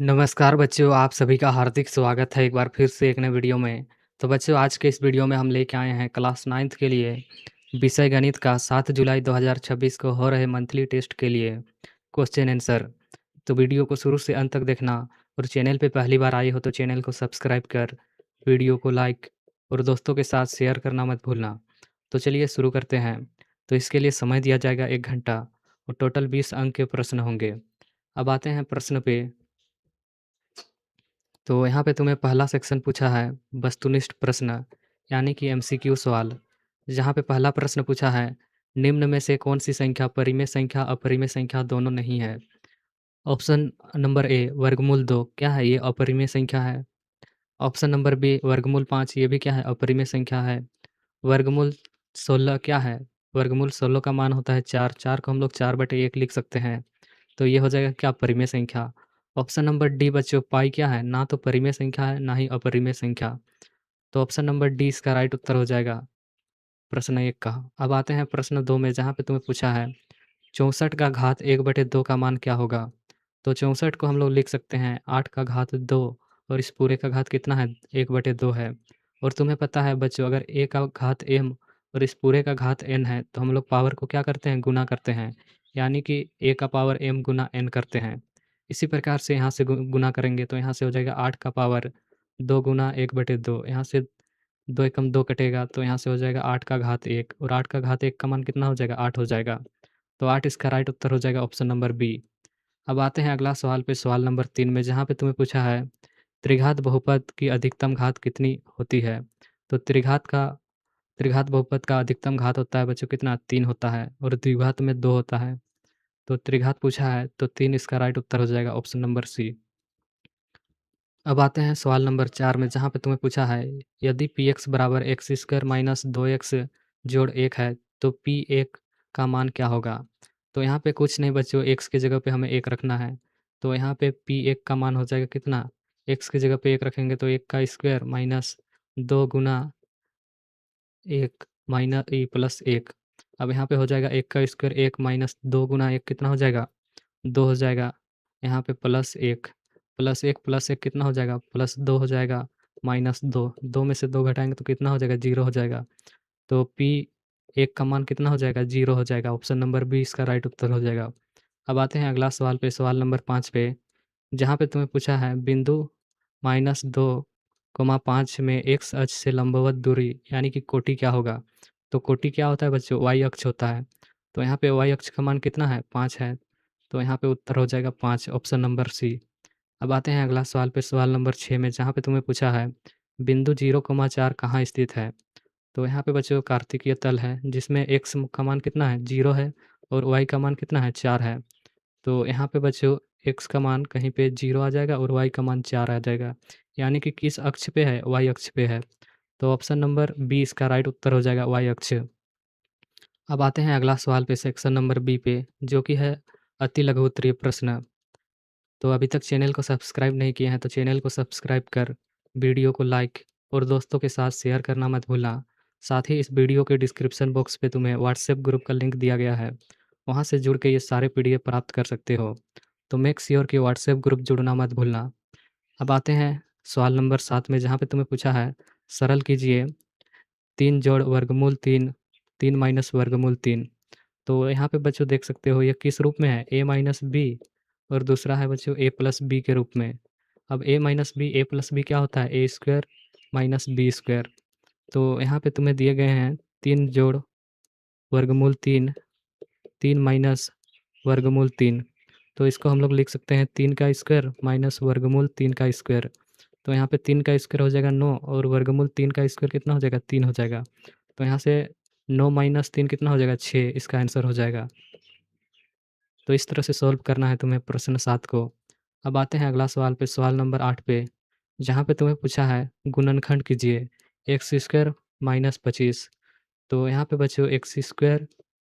नमस्कार बच्चों, आप सभी का हार्दिक स्वागत है एक बार फिर से एक नए वीडियो में। तो बच्चों आज के इस वीडियो में हम लेके आए हैं क्लास 9th के लिए विषय गणित का 7 जुलाई 2026 को हो रहे मंथली टेस्ट के लिए क्वेश्चन आंसर। तो वीडियो को शुरू से अंत तक देखना और चैनल पे पहली बार आए हो तो चैनल को सब्सक्राइब कर वीडियो को लाइक और दोस्तों के साथ शेयर करना मत भूलना। तो चलिए शुरू करते हैं। तो इसके लिए समय दिया जाएगा 1 घंटा और टोटल 20 अंक के प्रश्न होंगे। अब आते हैं प्रश्न पे। तो यहाँ पे तुम्हें पहला सेक्शन पूछा है वस्तुनिष्ठ प्रश्न यानी कि एमसीक्यू सवाल। जहाँ पे पहला प्रश्न पूछा है निम्न में से कौन सी संख्या परिमेय संख्या अपरिमेय संख्या दोनों नहीं है। ऑप्शन नंबर ए वर्गमूल 2 क्या है ये अपरिमेय संख्या है। ऑप्शन नंबर बी वर्गमूल 5 ये भी क्या है अपरिमेय संख्या है। वर्गमूल 16 क्या है। वर्गमूल 16 का मान होता है 4। 4 को हम लोग 4/1 लिख सकते हैं। तो ये हो जाएगा क्या परिमेय संख्या। ऑप्शन नंबर डी बच्चों पाई क्या है ना तो परिमेय संख्या है ना ही अपरिमेय संख्या। तो ऑप्शन नंबर डी इसका राइट उत्तर हो जाएगा प्रश्न 1 का। अब आते हैं प्रश्न 2 में जहाँ पे तुम्हें पूछा है 64 का घात 1/2 का मान क्या होगा। तो 64 को हम लोग लिख सकते हैं 8 का घात 2 और इस पूरे का घात कितना है 1/2 है। और तुम्हें पता है बच्चों अगर a का घात m और इस पूरे का घात n है तो हम लोग पावर को क्या करते हैं गुना करते हैं। यानी कि a का पावर m गुना n करते हैं। इसी प्रकार से यहाँ से गुना करेंगे तो यहाँ से हो जाएगा 8 का पावर 2 गुना 1/2। यहाँ से 2 एकम 2 कटेगा तो यहाँ से हो जाएगा 8 का घात 1 और 8 का घात 1 का मान कितना हो जाएगा 8 हो जाएगा। तो 8 इसका राइट उत्तर हो जाएगा ऑप्शन नंबर बी। अब आते हैं अगला सवाल पे सवाल नंबर 3 में जहाँ पे तुम्हें पूछा है त्रिघात बहुपद की अधिकतम घात कितनी होती है। तो त्रिघात बहुपद का अधिकतम घात होता है बच्चों कितना 3 होता है और द्विघात में 2 होता है। तो त्रिघात पूछा है तो 3 इसका राइट उत्तर हो जाएगा ऑप्शन नंबर सी। अब आते हैं सवाल नंबर 4 में जहाँ पे तुम्हें पूछा है यदि px बराबर एक्स स्क्वायर माइनस 2x जोड़ 1 है तो p1 का मान क्या होगा। तो यहाँ पे कुछ नहीं बच्चों x की जगह पे हमें 1 रखना है। तो यहाँ पे p1 का मान हो जाएगा कितना x की जगह पे 1 रखेंगे तो 1 का स्क्वायर माइनस 2 गुना 1 माइनस ई प्लस 1। अब यहाँ पे हो जाएगा 1 का स्क्वायर 1 माइनस 2 गुना 1 कितना हो जाएगा 2 हो जाएगा। यहाँ पे प्लस 1 कितना हो जाएगा प्लस 2 हो जाएगा माइनस 2। 2 में से 2 घटाएंगे तो कितना हो जाएगा 0 हो जाएगा। तो पी 1 का मान कितना हो जाएगा 0 हो जाएगा। ऑप्शन नंबर बी इसका राइट उत्तर हो जाएगा। अब आते हैं अगला सवाल पे सवाल नंबर 5 पे जहाँ पे तुम्हें पूछा है बिंदु -2, 5 में एक्स अक्ष से लंबवत दूरी यानी कि कोटि क्या होगा। तो कोटि क्या होता है बच्चों वाई अक्ष होता है। तो यहाँ पे वाई अक्ष का मान कितना है 5 है। तो यहाँ पे उत्तर हो जाएगा 5 ऑप्शन नंबर सी। अब आते हैं अगला सवाल पे सवाल नंबर 6 में जहाँ पे तुम्हें पूछा है बिंदु 0,4 कहाँ स्थित है। तो यहाँ पे बच्चों कार्तिकीय तल है जिसमें एक्स का मान कितना है 0 है और वाई का मान कितना है 4 है। तो यहाँ पे बच्चों एक्स का मान कहीं पे 0 आ जाएगा और वाई का मान 4 आ जाएगा। यानी कि किस अक्ष पे है वाई अक्ष पे है। तो ऑप्शन नंबर बी इसका राइट उत्तर हो जाएगा वाई अक्ष। अब आते हैं अगला सवाल पे सेक्शन नंबर बी पे जो कि है अति लघु उत्तरीय प्रश्न। तो अभी तक चैनल को सब्सक्राइब नहीं किए हैं तो चैनल को सब्सक्राइब कर वीडियो को लाइक और दोस्तों के साथ शेयर करना मत भूलना। साथ ही इस वीडियो के डिस्क्रिप्शन बॉक्स पे तुम्हें व्हाट्सएप ग्रुप का लिंक दिया गया है। वहाँ से जुड़ के ये सारे पीडीएफ प्राप्त कर सकते हो। तो मेक श्योर कि व्हाट्सएप ग्रुप जुड़ना मत भूलना। अब आते हैं सवाल नंबर 7 में जहाँ पे तुम्हें पूछा है सरल कीजिए 3 जोड़ वर्गमूल 3 3 माइनस वर्गमूल 3। तो यहाँ पे बच्चों देख सकते हो ये किस रूप में है a माइनस बी और दूसरा है बच्चों a प्लस बी के रूप में। अब a minus b a plus b क्या होता है a square minus b square. तो यहाँ पे तुम्हें दिए गए हैं 3 जोड़ वर्गमूल 3 3 माइनस वर्गमूल 3। तो इसको हम लोग लिख सकते हैं 3 का स्क्वायर माइनस वर्गमूल 3 का स्क्वायर। तो यहाँ पे 3 का स्क्वायर हो जाएगा 9 और वर्गमूल 3 का स्क्वायर कितना हो जाएगा 3 हो जाएगा। तो यहाँ से 9 माइनस 3 कितना हो जाएगा 6 इसका आंसर हो जाएगा। तो इस तरह से सॉल्व करना है तुम्हें प्रश्न 7 को। अब आते हैं अगला सवाल पे सवाल नंबर 8 पे जहाँ पे तुम्हें पूछा है गुणनखंड कीजिए एक्स स्क्वायर माइनस 25। तो यहाँ पे बच्चों एक्स स्क्वायर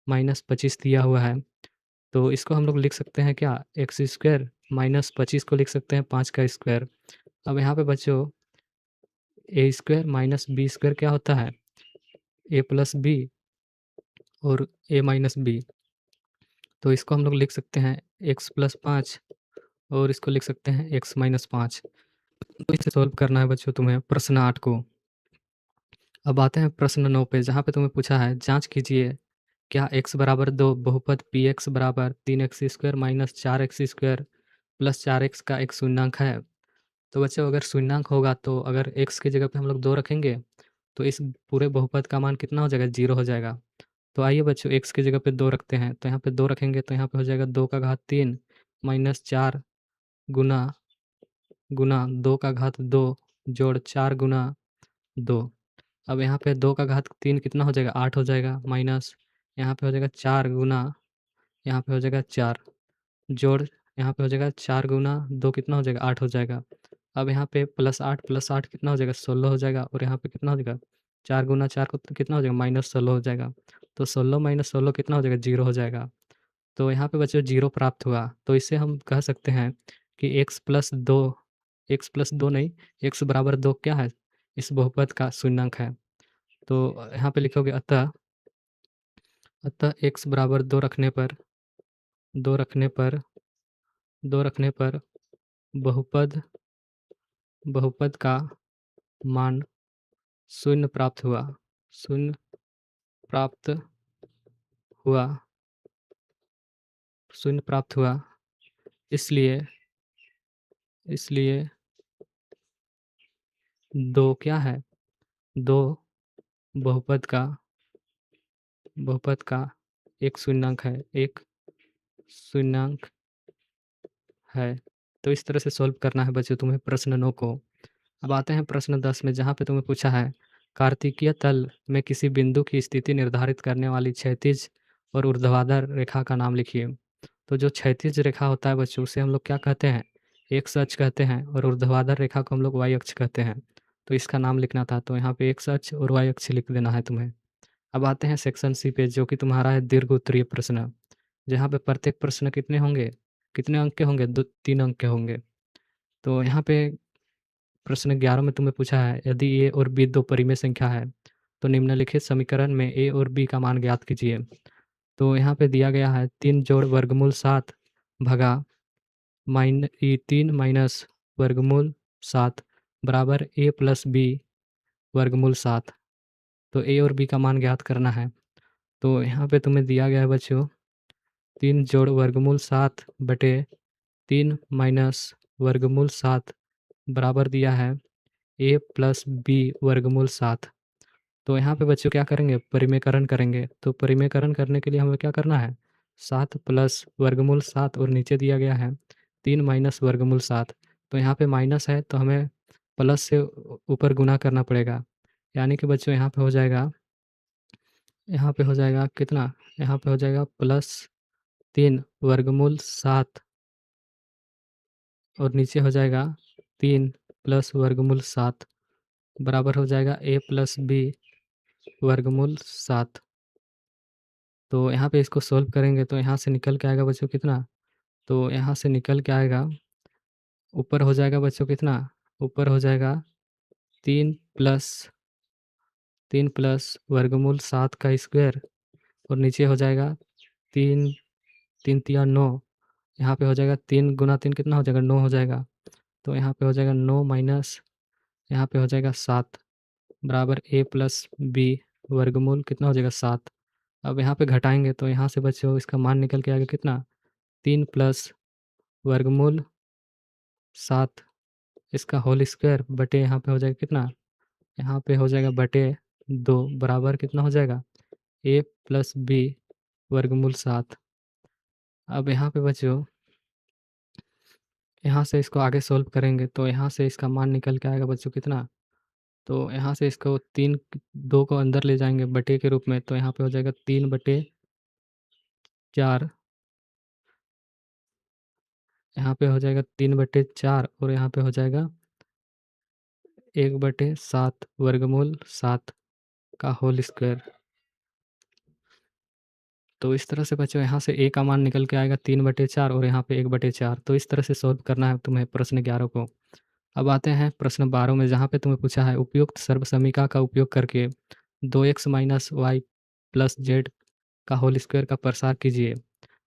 माइनस 25 दिया हुआ है। तो इसको हम लोग लिख सकते हैं क्या एक्स स्क्वायर माइनस 25 को लिख सकते हैं 5 का स्क्वायर। अब यहाँ पे बच्चों ए स्क्वायर माइनस बी स्क्वायर क्या होता है ए प्लस बी और ए माइनस बी। तो इसको हम लोग लिख सकते हैं एक्स प्लस 5 और इसको लिख सकते हैं x माइनस 5। तो इसे सॉल्व करना है बच्चों तुम्हें प्रश्न 8 को। अब आते हैं प्रश्न 9 पे, जहाँ पे तुम्हें पूछा है जाँच कीजिए क्या x बराबर 2 बहुपद px बराबर 3x square minus 4x square plus 4x का एक शून्याङ्क है। तो बच्चों अगर शून्याङ्क होगा तो अगर x की जगह पे हम लोग 2 रखेंगे तो इस पूरे बहुपद का मान कितना हो जाएगा? 0 हो जाएगा। तो आइए बच्चों x की जगह पे 2 रखते हैं, तो यहाँ पे 2 रखेंगे तो यहाँ पे हो जाएगा 2 का घात 3 माइनस 4 गुना 2 का घात 2 जोड़ 4 गुना 2। अब यहाँ पे 2 का घात 3 कितना हो जाएगा? 8 हो जाएगा माइनस यहाँ पे हो जाएगा 4 गुना यहाँ पे हो जाएगा 4 जोड़ यहाँ पे हो जाएगा 4 गुना 2 कितना हो जाएगा? 8 हो जाएगा। अब यहाँ पे प्लस 8 कितना हो जाएगा? 16 हो जाएगा और यहाँ पे कितना हो जाएगा? 4 गुना 4 को कितना हो जाएगा? माइनस 16 हो जाएगा। तो 16 माइनस 16 कितना हो जाएगा? 0 हो जाएगा। तो यहाँ पे बच्चों 0 प्राप्त हुआ। तो इससे हम कह सकते हैं कि x प्लस 2 नहीं, x बराबर 2 क्या है? इस बहुपद का शून्याङ्क है। तो यहाँ पे लिखोगे अतः x बराबर 2 रखने पर 2 रखने पर 2 रखने पर बहुपद बहुपद का मान 0 प्राप्त हुआ। 0 प्राप्त हुआ 0 प्राप्त हुआ। इसलिए इसलिए 2 क्या है? 2 बहुपद का एक शून्याङ्क है, एक शून्याङ्क है। तो इस तरह से सॉल्व करना है बच्चों तुम्हें प्रश्न 9 को। अब आते हैं प्रश्न 10 में, जहाँ पे तुम्हें पूछा है कार्तिकीय तल में किसी बिंदु की स्थिति निर्धारित करने वाली क्षैतिज और ऊर्ध्वाधर रेखा का नाम लिखिए। तो जो क्षैतिज रेखा होता है बच्चों उसे हम लोग क्या कहते हैं? एक्स अक्ष कहते हैं और ऊर्ध्वाधर रेखा को हम लोग वाई अक्ष कहते हैं। तो इसका नाम लिखना था, तो यहाँ पे एक्स अक्ष और वाई अक्ष लिख देना है तुम्हें। अब आते हैं सेक्शन सी पे, जो कि तुम्हारा है दीर्घ उत्तरीय प्रश्न, जहाँ पे प्रत्येक प्रश्न कितने होंगे? कितने अंक के होंगे? 3 अंक के होंगे। तो यहाँ पे प्रश्न 11 में तुम्हें पूछा है यदि ए और बी 2 परिमेय संख्या है तो निम्नलिखित समीकरण में ए और बी का मान ज्ञात कीजिए। तो यहाँ पे दिया गया है 3 जोड़ वर्गमूल 7 भगा 3 माइनस वर्गमूल 7 बराबर ए प्लस बी वर्गमूल 7। तो ए और बी का मान ज्ञात करना है। तो यहाँ पे तुम्हें दिया गया है बच्चों 3 जोड़ वर्गमूल 7 बटे 3 माइनस वर्गमूल 7 बराबर दिया है ए प्लस बी वर्गमूल 7। तो यहाँ पे बच्चों क्या करेंगे? परिमेयकरण करेंगे। तो परिमेयकरण करने के लिए हमें क्या करना है? 7 प्लस वर्गमूल 7 और नीचे दिया गया है 3 माइनस वर्गमूल 7। तो यहाँ पे माइनस है तो हमें प्लस से ऊपर गुना करना पड़ेगा। यानी कि बच्चों यहाँ पे हो जाएगा कितना? यहाँ पे हो जाएगा प्लस 3 वर्गमूल 7 और नीचे हो जाएगा 3 प्लस वर्गमूल 7 बराबर हो जाएगा ए प्लस बी वर्गमूल 7। तो यहाँ पे इसको सॉल्व करेंगे तो यहाँ से निकल के आएगा बच्चों कितना? तो यहाँ से निकल के आएगा ऊपर हो जाएगा बच्चों कितना? ऊपर हो जाएगा 3 प्लस वर्गमूल 7 का स्क्वायर और नीचे हो जाएगा 3 3 तिया 9। यहाँ पे हो जाएगा 3 गुना 3 कितना हो जाएगा? 9 हो जाएगा। तो यहाँ पे हो जाएगा 9 माइनस यहाँ पे हो जाएगा 7 बराबर ए प्लस बी वर्गमूल कितना हो जाएगा? 7। अब यहाँ पे घटाएंगे तो यहाँ से बच्चों इसका मान निकल के आएगा कितना? 3 प्लस वर्गमूल 7 इसका होल स्क्वायर बटे यहाँ पे हो जाएगा कितना? यहाँ पे हो जाएगा बटे 2 बराबर कितना हो जाएगा? ए प्लस बी वर्गमूल 7। अब यहाँ पे बच्चों यहाँ से इसको आगे सॉल्व करेंगे तो यहाँ से इसका मान निकल के आएगा बच्चों कितना? तो यहाँ से इसको 2 को अंदर ले जाएंगे बटे के रूप में, तो यहाँ पे हो जाएगा 3 बटे 4। यहाँ पे हो जाएगा 3 बटे 4 और यहाँ पे हो जाएगा 1 बटे 7 वर्गमूल 7 का होल स्क्वायर। तो इस तरह से बच्चों यहाँ से ए का मान निकल के आएगा 3 बटे 4 और यहाँ पे 1 बटे 4। तो इस तरह से सॉल्व करना है तुम्हें प्रश्न 11 को। अब आते हैं प्रश्न 12 में, जहाँ पे तुम्हें पूछा है उपयुक्त सर्वसमीका का उपयोग करके 2x minus y plus z का होल स्क्वायर का प्रसार कीजिए।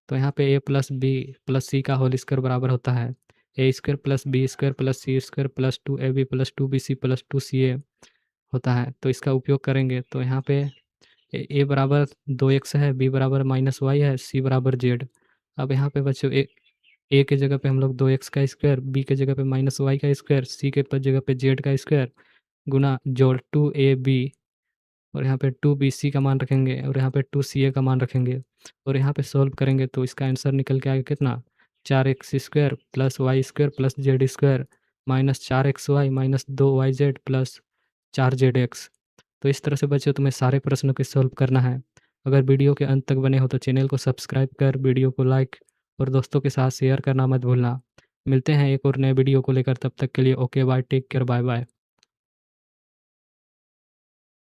तो यहाँ पे a plus b plus c का होल स्क्वायर बराबर होता है a square plus b square plus c square plus 2ab plus 2bc plus 2ca होता है। तो इसका उपयोग करेंगे तो यहाँ पे ए बराबर 2x है, बी बराबर -y है, सी बराबर z। अब यहाँ पे बच्चों ए के जगह पे हम लोग 2x का स्क्वायर, बी के जगह पे -y का स्क्वायर, सी के जगह पे z का स्क्वायर गुना जोड़ 2ab और यहाँ पे 2bc का मान रखेंगे और यहाँ पे 2ca का मान रखेंगे और यहाँ पे सॉल्व करेंगे तो इसका आंसर निकल के आएगा कितना 4x square plus y square plus z square -4xy -2yz plus 4zx। तो इस तरह से बच्चों तुम्हें सारे प्रश्नों को सॉल्व करना है। अगर वीडियो के अंत तक बने हो तो चैनल को सब्सक्राइब कर वीडियो को लाइक और दोस्तों के साथ शेयर करना मत भूलना। मिलते हैं एक और नए वीडियो को लेकर, तब तक के लिए okay bye, take care, bye bye.